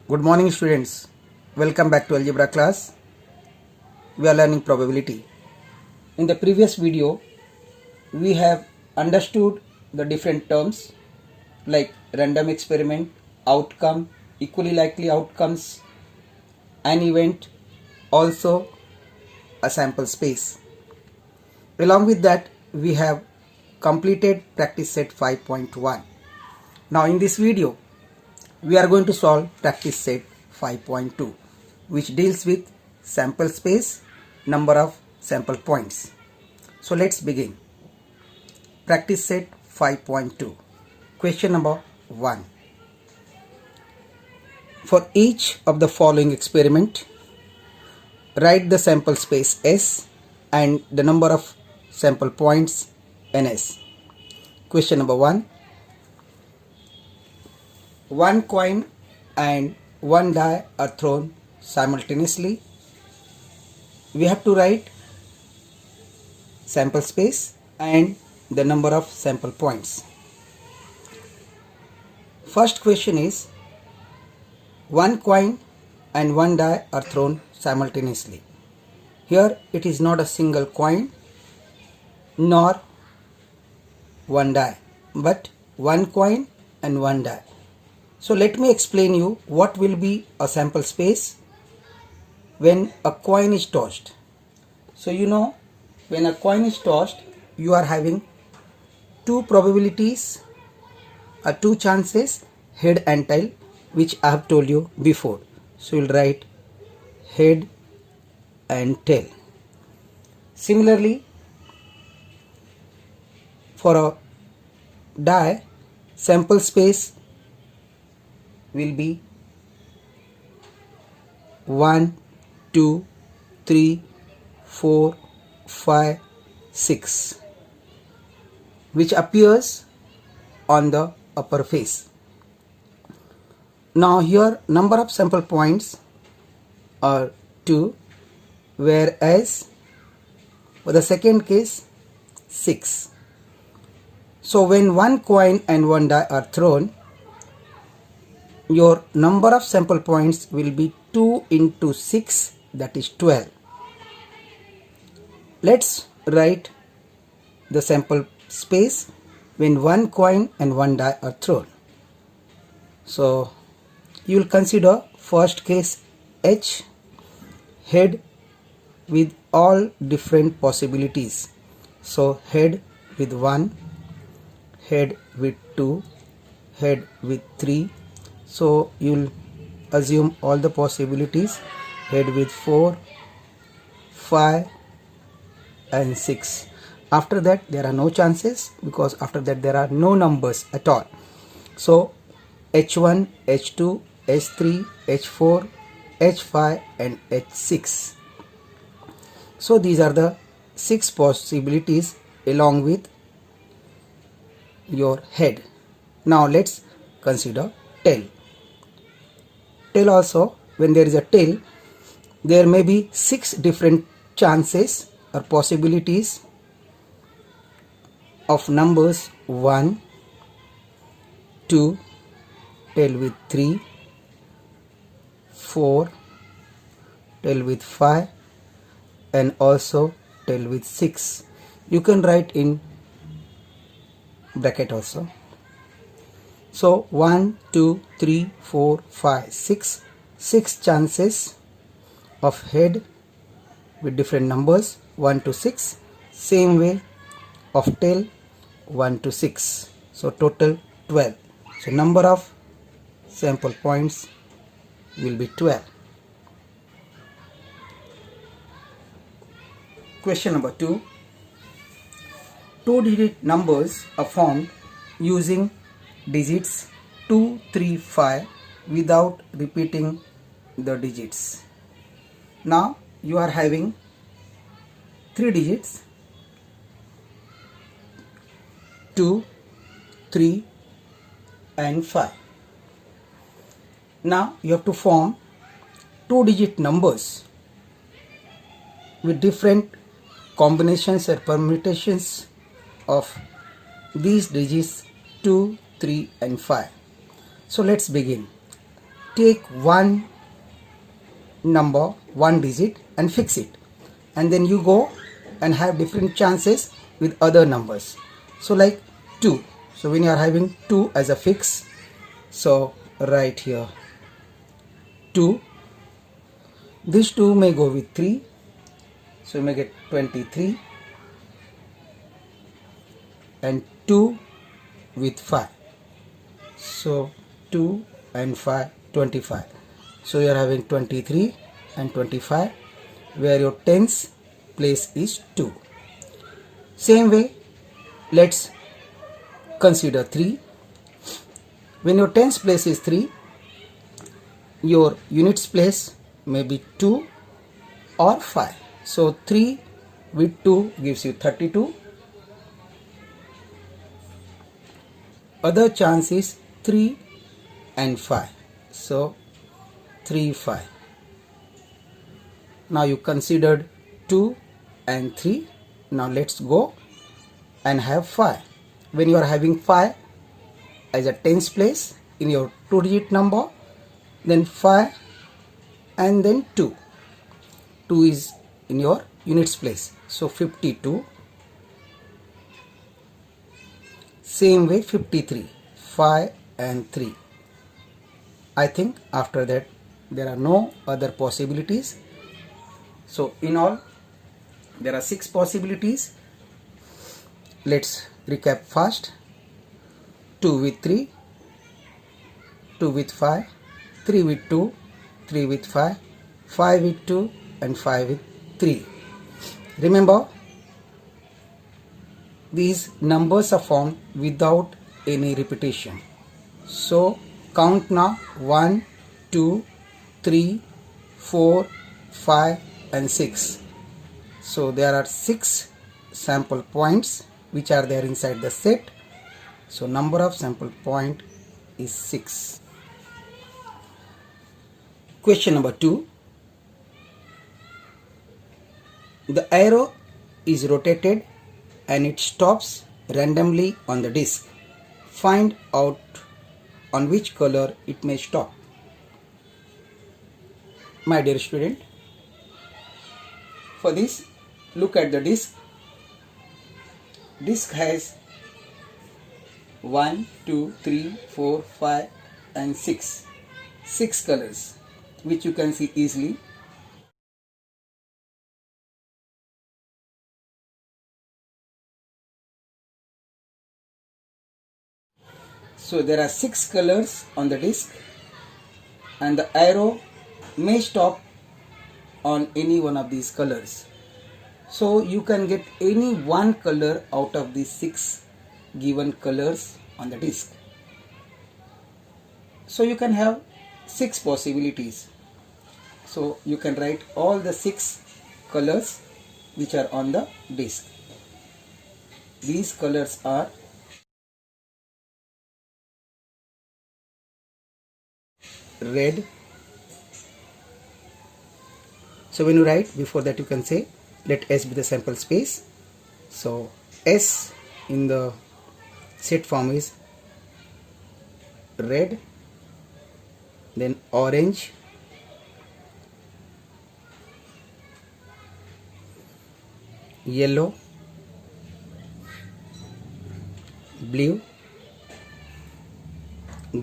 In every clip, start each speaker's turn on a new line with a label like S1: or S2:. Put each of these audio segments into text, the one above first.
S1: Good morning students. Welcome back to algebra class. We are learning probability. In the previous video, we have understood the different terms like random experiment, outcome, equally likely outcomes, an event, also a sample space. Along with that, we have completed practice set 5.1. Now in this video, we are going to solve practice set 5.2, which deals with sample space, number of sample points. So let's begin. Practice set 5.2. Question number 1. For each of the following experiment, write the sample space S and the number of sample points Ns. Question number 1. One coin and one die are thrown simultaneously. We have to write sample space and the number of sample points. First question is, one coin and one die are thrown simultaneously. Here it is not a single coin nor one die, but one coin and one die. So let me explain you what will be a sample space when a coin is tossed. So you know, when a coin is tossed, you are having two probabilities or two chances, head and tail, which I have told you before. So you will write head and tail. Similarly, for a die, sample space will be 1, 2, 3, 4, 5, 6, which appears on the upper face. Now here number of sample points are 2, whereas for the second case 6. So when one coin and one die are thrown, your number of sample points will be 2 into 6, that is 12. Let's write the sample space when one coin and one die are thrown. So you will consider first case H, head with all different possibilities. So head with 1, head with 2, head with 3. So you will assume all the possibilities, head with 4, 5 and 6. After that there are no chances, because after that there are no numbers at all. So H1, H2, H3, H4, H5 and H6. So these are the 6 possibilities along with your head. Now let's consider tail. Tail also, when there is a tail, there may be 6 different chances or possibilities of numbers 1, 2, tail with 3, 4, tail with 5 and also tail with 6. You can write in bracket also. So 1, 2, 3, 4, 5, 6. 6 chances of head with different numbers 1 to 6. Same way of tail 1 to 6. So total 12. So number of sample points will be 12. Question number 2. Two-digit numbers are formed using digits 2, 3, 5 without repeating the digits. Now you are having 3 digits 2, 3 and 5. Now you have to form two-digit numbers with different combinations or permutations of these digits 2, 3 and 5. So let's begin. take one number, one digit and fix it, and then you go and have different chances with other numbers. So like 2, so when you are having 2 as a fix, so right here 2, this 2 may go with 3, so you may get 23, and 2 with 5, so 2 and 5, 25. So you are having 23 and 25, where your tens place is 2. Same way, let's consider 3. When your tens place is 3, your units place may be 2 or 5. So 3 with 2 gives you 32. Other chance is 3 and 5. So 3, 5. Now you considered 2 and 3. Now let's go and have 5. When you are having 5 as a tens place in your 2-digit number, then 5 and then 2. 2 is in your units place, so 52. Same way 53, 5 and 3. I think after that there are no other possibilities. So in all there are 6 possibilities. Let's recap fast. 2 with 3, 2 with 5, 3 with 2, 3 with 5, 5 with 2 and 5 with 3. Remember, these numbers are formed without any repetition. So count now: 1, 2, 3, 4, 5 and 6. So there are 6 sample points which are there inside the set. So number of sample point is 6. Question number 2. The arrow is rotated and it stops randomly on the disc. Find out on which color it may stop. My dear student, for this, look at the disc. Disc has 1, 2, 3, 4, 5 and 6. 6 colors which you can see easily. So there are 6 colors on the disc, and the arrow may stop on any one of these colors. So you can get any one color out of these 6 given colors on the disc. So you can have 6 possibilities. So you can write all the 6 colors which are on the disc. These colors are red. So when you write, before that you can say let S be the sample space. So S in the set form is red, then orange, yellow, blue,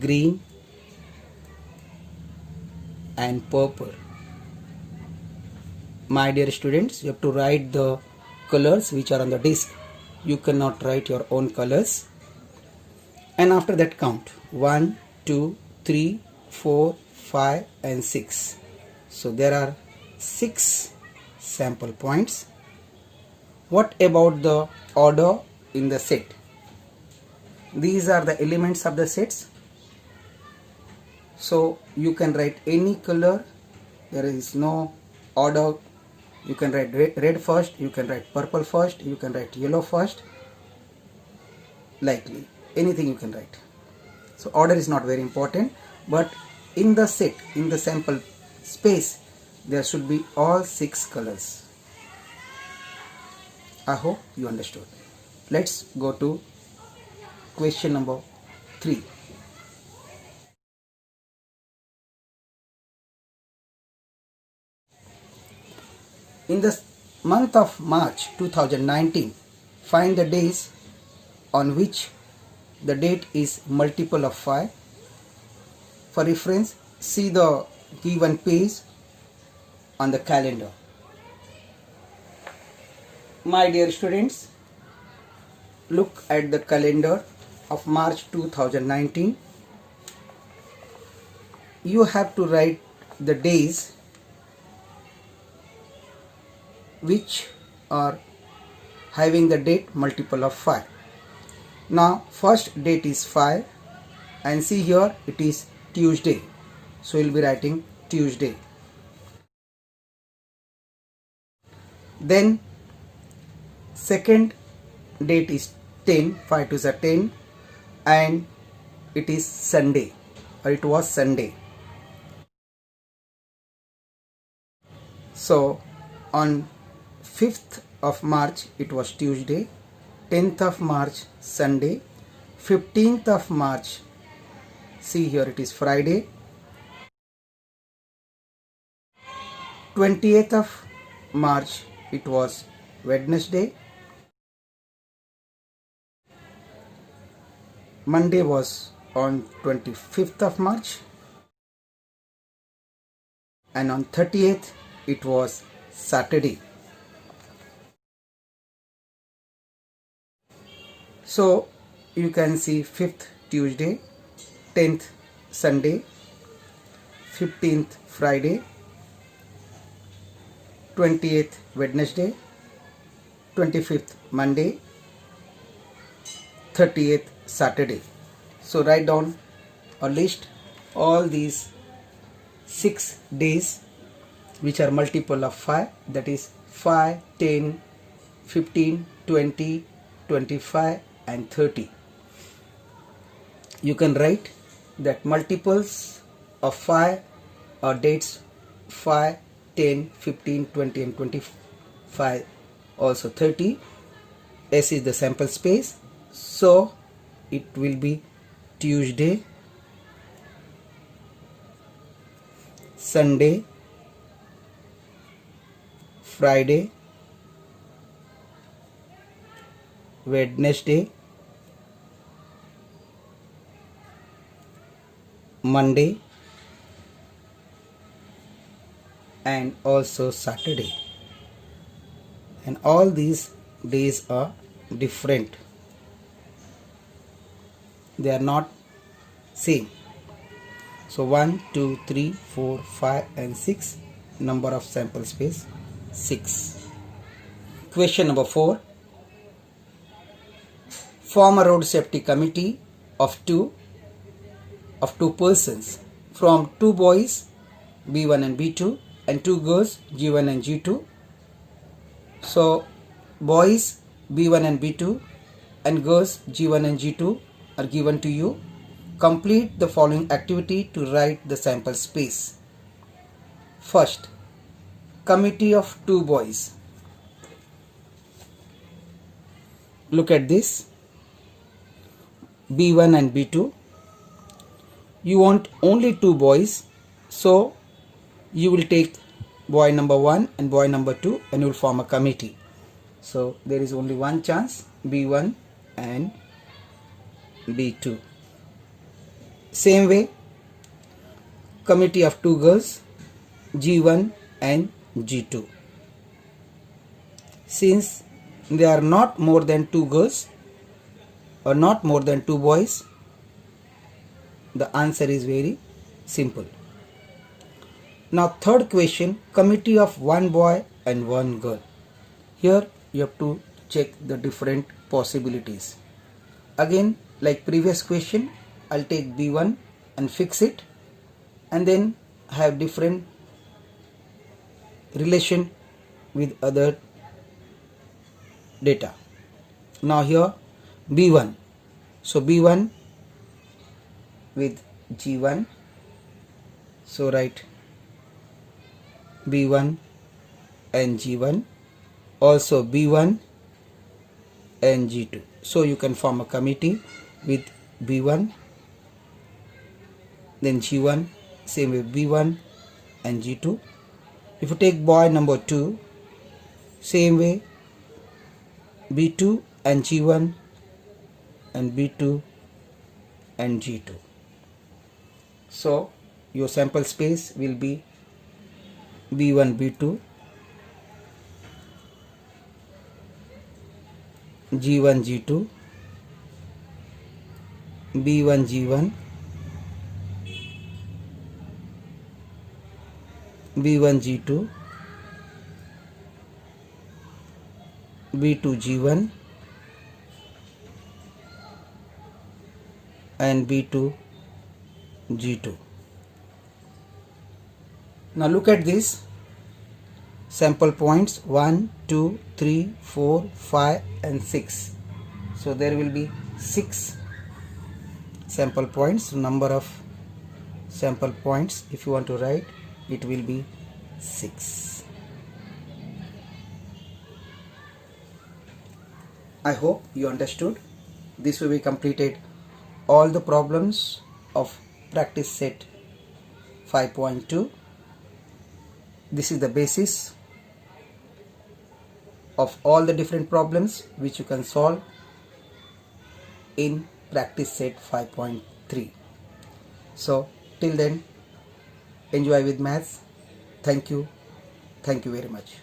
S1: green and purple. My dear students, you have to write the colors which are on the disc. You cannot write your own colors. And after that count 1, 2, 3, 4, 5 and 6. So there are 6 sample points. What about the order in the set? These are the elements of the sets. So you can write any color. There is no order. You can write red first, you can write purple first, you can write yellow first, likely anything you can write. So order is not very important, but in the set, in the sample space, there should be all 6 colors. I hope you understood. Let's go to question number 3. In the month of March 2019, find the days on which the date is multiple of 5. For reference, see the given page on the calendar. My dear students, look at the calendar of March 2019. You have to write the days which are having the date multiple of 5. Now first date is 5 and see here it is Tuesday. So you will be writing Tuesday. Then second date is 10, 5 to the 10 and it is Sunday or it was Sunday. So on 5th of March it was Tuesday, 10th of March Sunday, 15th of March, see here it is Friday, 28th of March it was Wednesday, Monday was on 25th of March and on 30th it was Saturday. So you can see 5th Tuesday, 10th Sunday, 15th Friday, 28th Wednesday, 25th Monday, 30th Saturday. So write down or list all these 6 days which are multiple of 5, that is 5, 10, 15, 20, 25 and 30. You can write that multiples of 5 are dates 5, 10, 15, 20 and 25, also 30. S is the sample space, so it will be Tuesday, Sunday, Friday, Wednesday, Monday and also Saturday. And all these days are different. They are not same. So 1, 2, 3, 4, 5 and 6. Number of sample space 6. Question number 4. Form a road safety committee of two persons from 2 boys B1 and B2 and 2 girls G1 and G2. So boys B1 and B2 and girls G1 and G2 are given to you. Complete the following activity to write the sample space. First, committee of 2 boys. Look at this. B1 and B2. You want only 2 boys, so you will take boy number 1 and boy number 2 and you will form a committee. So there is only one chance, B1 and B2. Same way, committee of 2 girls, G1 and G2. Since there are not more than 2 girls or not more than 2 boys, the answer is very simple. Now third question, committee of 1 boy and 1 girl. Here you have to check the different possibilities. Again, like previous question, I'll take B1 and fix it and then have different relation with other data. Now here B1. So B1 with G1. So write B1 and G1. Also B1 and G2. So you can form a committee with B1, then G1, same with B1 and G2. If you take boy number 2, Same way B2 and G1 and B2 and G2. So your sample space will be B1 B2, G1 G2, B1 G1, B1 G2, B2 G1 and B2 G2. Now look at this sample points 1, 2, 3, 4, 5 and 6. So there will be 6 sample points. Number of sample points, if you want to write, it will be 6. I hope you understood. This way we completed all the problems of practice set 5.2. This is the basis of all the different problems which you can solve in practice set 5.3. So till then, enjoy with maths. Thank you very much.